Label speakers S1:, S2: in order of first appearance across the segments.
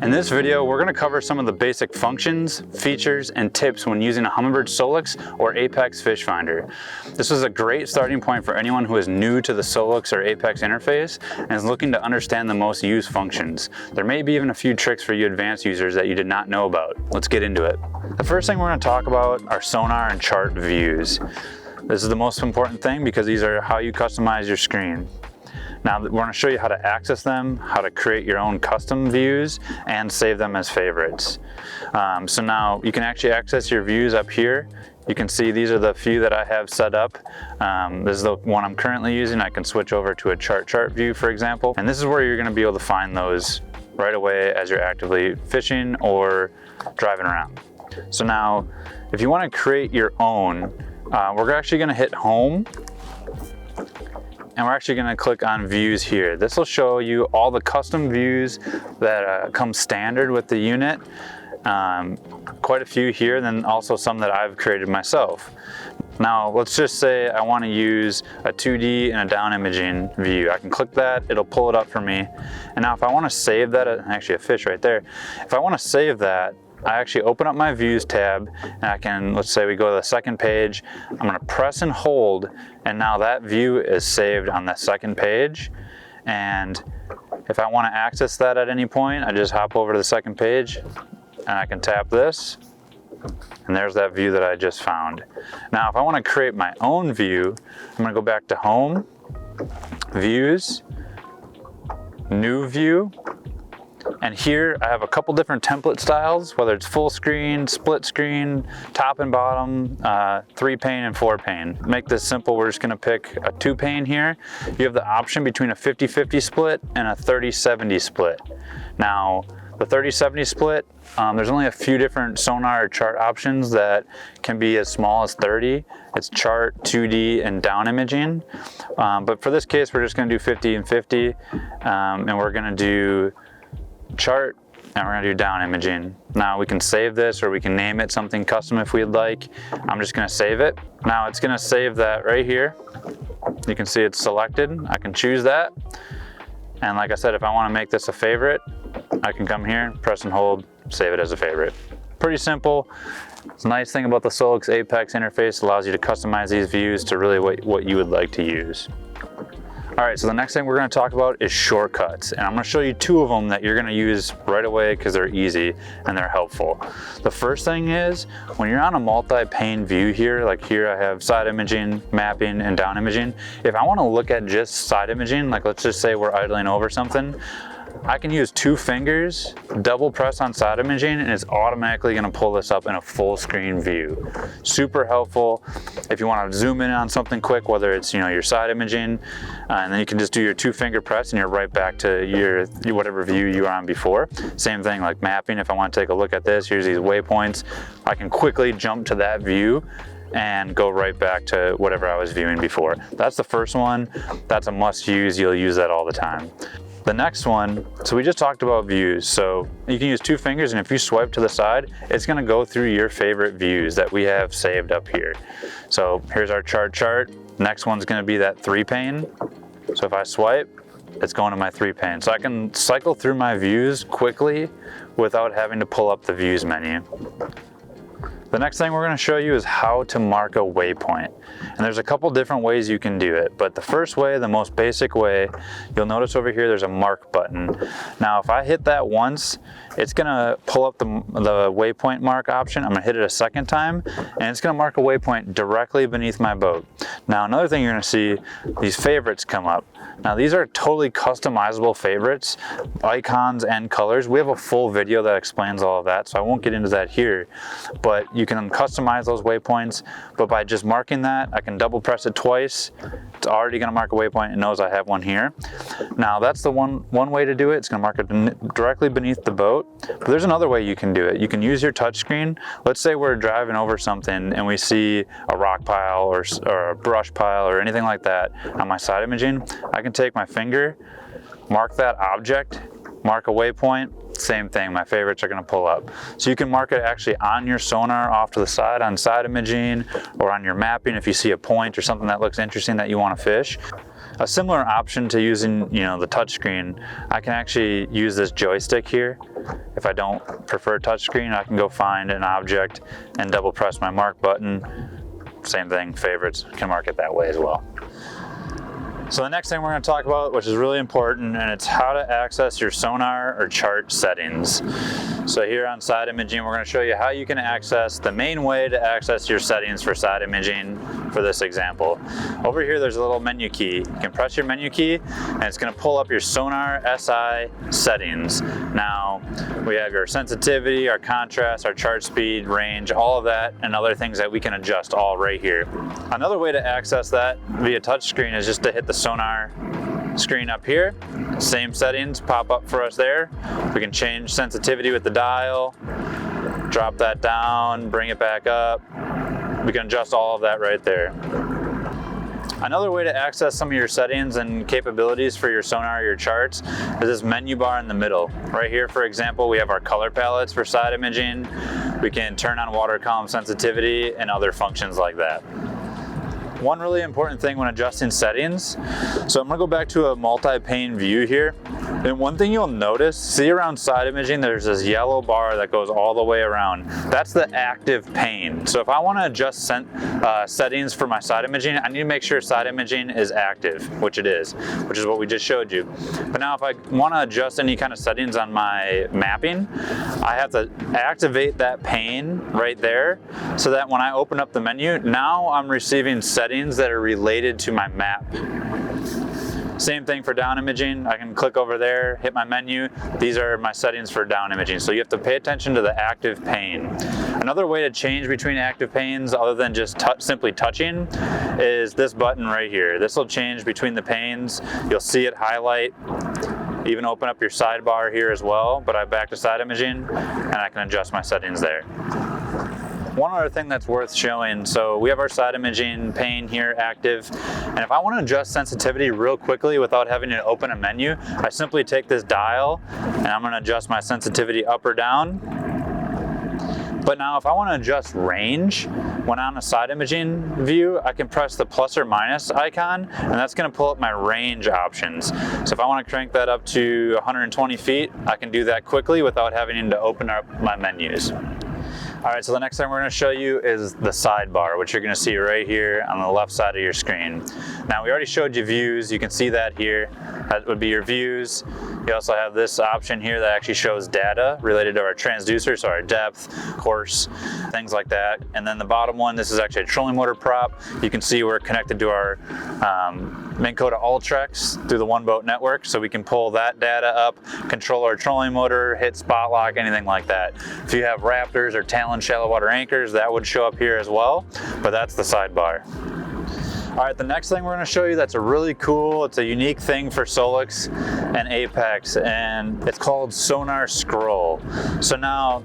S1: In this video, we're going to cover some of the basic functions, features, and tips when using a Humminbird SOLIX or APEX fish finder. This is a great starting point for anyone who is new to the SOLIX or APEX interface and is looking to understand the most used functions. There may be even a few tricks for you advanced users that you did not know about. Let's get into it. The first thing we're going to talk about are sonar and chart views. This is the most important thing because these are how you customize your screen. Now we're going to show you how to access them, how to create your own custom views, and save them as favorites. So now you can actually access your views up here. You can see these are the few that I have set up. This is the one I'm currently using. I can switch over to a chart view, for example. And this is where you're going to be able to find those right away as you're actively fishing or driving around. So now, if you want to create your own, we're actually going to hit home. And we're actually going to click on views here. This will show you all the custom views that come standard with the unit. Quite a few here, then also some that I've created myself. Now let's just say I want to use a 2D and a down imaging view. I can click that, it'll pull it up for me. And now if I want to save that, actually a fish right there. If I want to save that, I actually open up my views tab and I can, let's say we go to the second page, I'm going to press and hold, and now that view is saved on the second page. And if I want to access that at any point, I just hop over to the second page and I can tap this, and there's that view that I just found. Now if I want to create my own view, I'm going to go back to home, views, new view. And here I have a couple different template styles, whether it's full screen, split screen, top and bottom, 3-pane and 4-pane. Make this simple, we're just gonna pick a 2-pane here. You have the option between a 50-50 split and a 30-70 split. Now, the 30-70 split, there's only a few different sonar or chart options that can be as small as 30. It's chart, 2D, and down imaging. But for this case, we're just gonna do 50 and 50, and we're gonna do chart, and we're going to do down imaging. Now we can save this or we can name it something custom if we'd like. I'm just going to save it. Now it's going to save that right here. You can see it's selected. I can choose that. And like I said, if I want to make this a favorite, I can come here, press and hold, save it as a favorite. Pretty simple. It's a nice thing about the SOLIX APEX interface, allows you to customize these views to really what you would like to use. All right, so the next thing we're going to talk about is shortcuts, and I'm going to show you 2 of them that you're going to use right away because they're easy and they're helpful. The first thing is when you're on a multi-pane view here, like here I have side imaging, mapping, and down imaging. If I want to look at just side imaging, like let's just say we're idling over something, I can use 2 fingers, double press on side imaging, and it's automatically going to pull this up in a full screen view. Super helpful if you want to zoom in on something quick, whether it's your side imaging, and then you can just do your 2-finger press and you're right back to your whatever view you were on before. Same thing like mapping. If I want to take a look at this, here's these waypoints. I can quickly jump to that view and go right back to whatever I was viewing before. That's the first one. That's a must use. You'll use that all the time. The next one, so we just talked about views. So you can use 2 fingers, and if you swipe to the side, it's gonna go through your favorite views that we have saved up here. So here's our chart. Next one's gonna be that 3-pane. So if I swipe, it's going to my 3-pane. So I can cycle through my views quickly without having to pull up the views menu. The next thing we're going to show you is how to mark a waypoint. And there's a couple different ways you can do it, but the first way, the most basic way, you'll notice over here there's a mark button. Now if I hit that once, it's going to pull up the waypoint mark option. I'm going to hit it a second time, and it's going to mark a waypoint directly beneath my boat. Now another thing you're going to see, these favorites come up. Now these are totally customizable favorites, icons and colors. We have a full video that explains all of that, so I won't get into that here, but you can customize those waypoints. But by just marking that, I can double press it twice. It's already going to mark a waypoint. It knows I have one here. Now that's the one way to do it. It's going to mark it directly beneath the boat. But there's another way you can do it. You can use your touch screen. Let's say we're driving over something and we see a rock pile or a brush pile or anything like that on my side imaging. I can take my finger, mark that object, mark a waypoint. Same thing, my favorites are going to pull up. So you can mark it actually on your sonar off to the side on side imaging, or on your mapping if you see a point or something that looks interesting that you want to fish. A similar option to using, the touch screen, I can actually use this joystick here If I don't prefer touchscreen, I can go find an object and double press my mark button. Same thing, favorites, can mark it that way as well. So the next thing we're going to talk about, which is really important, and it's how to access your sonar or chart settings. So here on side imaging, we're going to show you how you can access the main way to access your settings for side imaging for this example. Over here, there's a little menu key. You can press your menu key, and it's going to pull up your Sonar SI settings. Now, we have your sensitivity, our contrast, our chart speed, range, all of that, and other things that we can adjust all right here. Another way to access that via touchscreen is just to hit the Sonar screen up here. Same settings pop up for us there. We can change sensitivity with the dial, drop that down, bring it back up. We can adjust all of that right there. Another way to access some of your settings and capabilities for your sonar or your charts is this menu bar in the middle. Right here, for example, we have our color palettes for side imaging. We can turn on water column sensitivity and other functions like that. One really important thing when adjusting settings, so I'm gonna go back to a multi-pane view here, and one thing you'll notice, see around side imaging, there's this yellow bar that goes all the way around. That's the active pane. So if I wanna adjust settings for my side imaging, I need to make sure side imaging is active, which it is, which is what we just showed you. But now if I wanna adjust any kind of settings on my mapping, I have to activate that pane right there, so that when I open up the menu, now I'm receiving settings that are related to my map. Same thing for down imaging. I can click over there, hit my menu. These are my settings for down imaging. So you have to pay attention to the active pane. Another way to change between active panes, other than just simply touching, is this button right here. This will change between the panes. You'll see it highlight. Even open up your sidebar here as well, but I'm back to side imaging and I can adjust my settings there. One other thing that's worth showing, so we have our side imaging pane here active, and if I want to adjust sensitivity real quickly without having to open a menu, I simply take this dial and I'm going to adjust my sensitivity up or down. But now if I want to adjust range when on a side imaging view, I can press the plus or minus icon, and that's going to pull up my range options. So if I want to crank that up to 120 feet, I can do that quickly without having to open up my menus. All right, so the next thing we're going to show you is the sidebar, which you're going to see right here on the left side of your screen. Now, we already showed you views. You can see that here. That would be your views. You also have this option here that actually shows data related to our transducer, so our depth, course, things like that. And then the bottom one, this is actually a trolling motor prop. You can see we're connected to our Minn Kota Ultrex through the One Boat network, so we can pull that data up, control our trolling motor, hit spot lock, anything like that. If you have Raptors or Talon shallow water anchors, that would show up here as well, but that's the sidebar. All right, the next thing we're going to show you that's a really cool, it's a unique thing for SOLIX and APEX, and it's called Sonar Scroll. So now,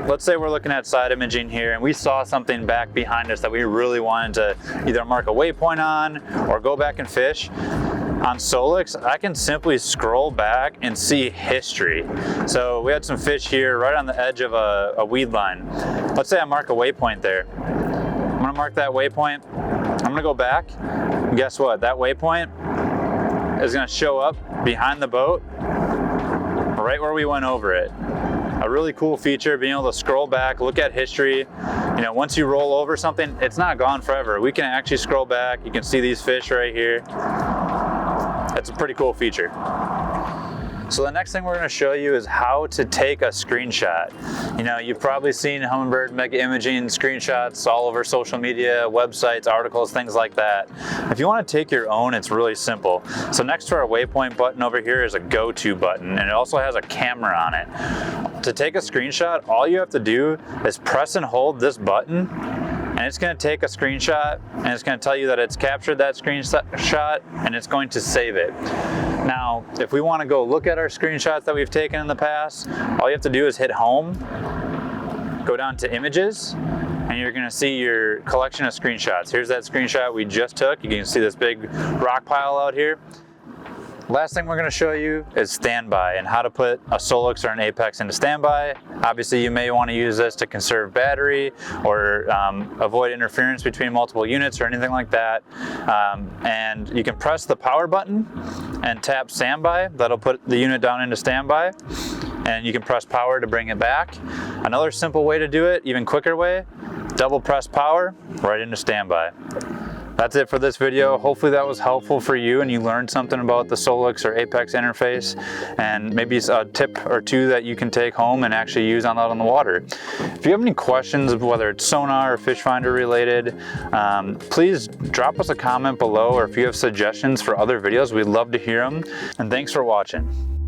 S1: let's say we're looking at side imaging here and we saw something back behind us that we really wanted to either mark a waypoint on or go back and fish. On SOLIX, I can simply scroll back and see history. So we had some fish here right on the edge of a weed line. Let's say I mark a waypoint there. I'm gonna mark that waypoint. I'm gonna go back, and guess what? That waypoint is gonna show up behind the boat, right where we went over it. A really cool feature, being able to scroll back, look at history. You know, once you roll over something, it's not gone forever. We can actually scroll back. You can see these fish right here. That's a pretty cool feature. So the next thing we're going to show you is how to take a screenshot. You know, you've probably seen Humminbird mega imaging screenshots all over social media, websites, articles, things like that. If you want to take your own, it's really simple. So next to our waypoint button over here is a go-to button, and it also has a camera on it. To take a screenshot, all you have to do is press and hold this button, and it's going to take a screenshot, and it's going to tell you that it's captured that screenshot, and it's going to save it. Now, if we want to go look at our screenshots that we've taken in the past, all you have to do is hit home, go down to images, and you're going to see your collection of screenshots. Here's that screenshot we just took. You can see this big rock pile out here. Last thing we're going to show you is standby and how to put a SOLIX or an APEX into standby. Obviously, you may want to use this to conserve battery or avoid interference between multiple units or anything like that. And you can press the power button and tap standby. That'll put the unit down into standby. and you can press power to bring it back. Another simple way to do it, even quicker way, double press power right into standby. That's it for this video. Hopefully that was helpful for you and you learned something about the SOLIX or APEX interface, and maybe it's a tip or two that you can take home and actually use out on the water. If you have any questions, whether it's sonar or fish finder related, please drop us a comment below, or if you have suggestions for other videos, we'd love to hear them. And thanks for watching.